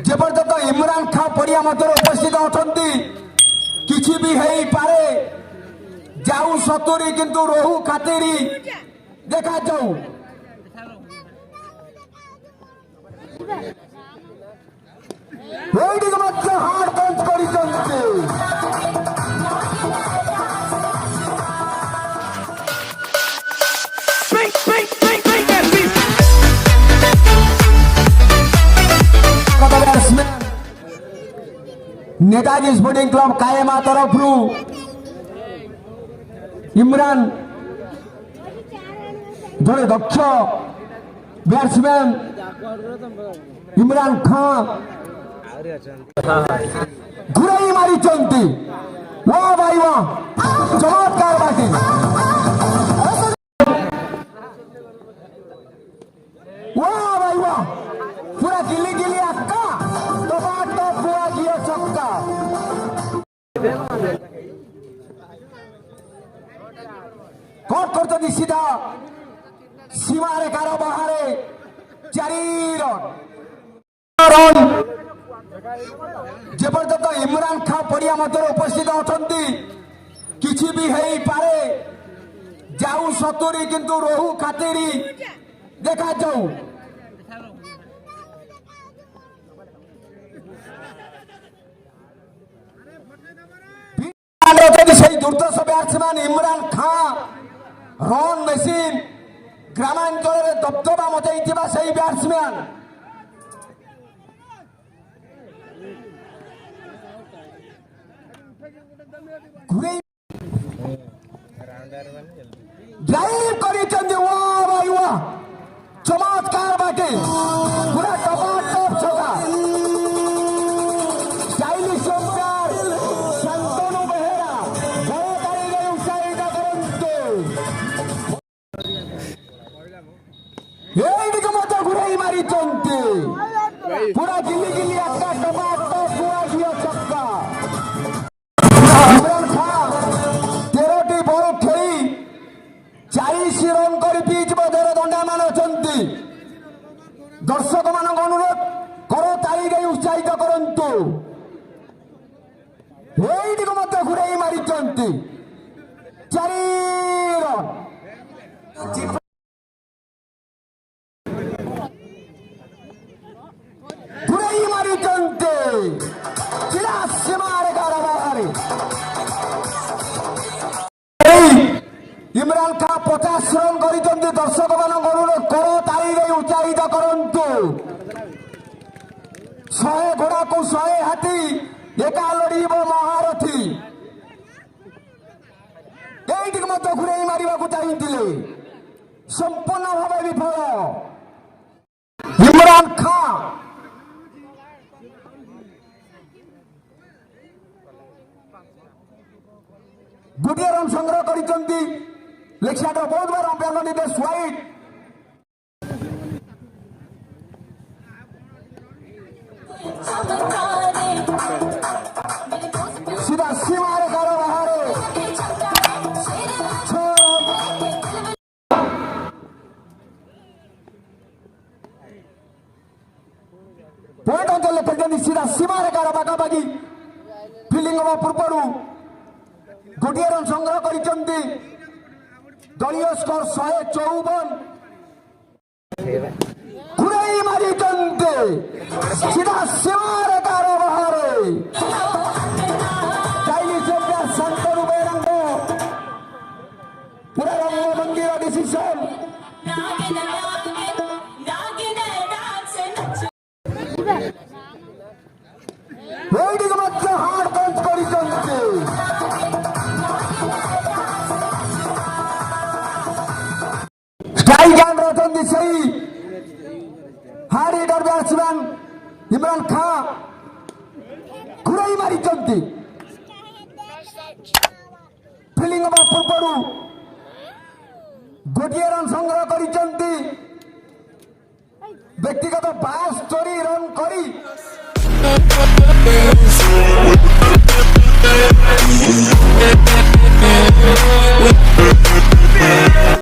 যেপর্যন্ত ইমরান খান পড়িয়া মধ্যে উপস্থিত অনেক কিছু বি হয়ে পারে যাও সতুরি কিন্তু রহু খাতিরি দেখা যাও এইদিকে মাত্র হার পঞ্চ করিছন্তি नेताजी स्पोर्टिंग क्लब कायमा तरफ इमरान जड़े दक्ष बैट्समैन इमरान खान घुराई मारी चंती वाह भाई वाह चमत्कार बाटी वाह भाई वाह पूरा गिली गिली अक्का कौन करते सीधा सीमा रेखार बाहरे 4 रन যেপর্যন্ত ইমরান খান পড়িয়া মধ্যে উপস্থিত অনেক কিছু বি হয়ে পারে যাও সতুরি কিন্তু রহু খাতিরি দেখা যাও সেই দুর্দশ ব্যাটসম্যান ইমরান খান রন মেশিন গ্রামাঞ্চলের দবদবা মজাইଥିବା সেই ব্যাটসম্যান ড্রাইভ କରିଛନ୍ତି वाह भाई वाह चमत्कार बाटे पूरा टपाटप छक्का स्टाइलिश शॉट संतनु बेहेरा बड़े उत्साहित करंतु এইদিকে মতো ঘুরাই মারিଛନ୍ତି পুরা গিলি গিলি একটা টপাটপ পুরা গিয়ে ছক্কা ইমরান খান 13টি বল খেলি 40 रन করে পিচ বদরে দণ্ডায়মান অଛନ୍ତି দর্শক ମାନଙ୍କ অনুরোধ কর তালি দেই উৎসাহিত করন্তু এইদিকে মতো ঘুরাই মারিଛନ୍ତି 4 रन ঘুরাই মারিଛନ୍ତି চিরা সীমার কারাবারে ইমরান খান 50 रन କରିଛନ୍ତି দর্শক ମାନଙ୍କ অনুরোধ কর তালি দেই উৎসাহিত করন্তু 100 ঘোড়াକୁ 100 ହାତୀ ଏକା ଲଢିବ ମହାରଥୀ এইদিকে মতো ঘুরাই মারিବାକୁ ଚାହିଁଥିଲେ ସମ୍ପୂର୍ଣ୍ଣ ଭାବେ ବିଫଳ ইমরান খান गोटे रन संग्रह କରିଛନ୍ତି लेक्सियाटर बहुत बार अंपायर निर्देश वाइड सीधा सीमा रेखार बाहरे पॉइंट अंचल खेलते सीधा सीमा रेखार पाखापाखि फिल्डिंग हवा पूर्व गोटे रन संग्रह କରିଛନ୍ତି दलीय स्कोर 154 घुराई मारिଛନ୍ତି सीधा सीमा रेखार बाहरे स्टाइलिश प्लेयर संतनु बेहेरा पूरा रंगभंगीर डिसीजन এইদিকে মাত্র হার পঞ্চ କରିଛନ୍ତି hard hitter batsman Imran Khan घुराई मारिଛନ୍ତି फिल्डिंग हवा पूर्व गोटे रन संग्रह କରିଛନ୍ତି व्यक्तिगत 72 रन କରି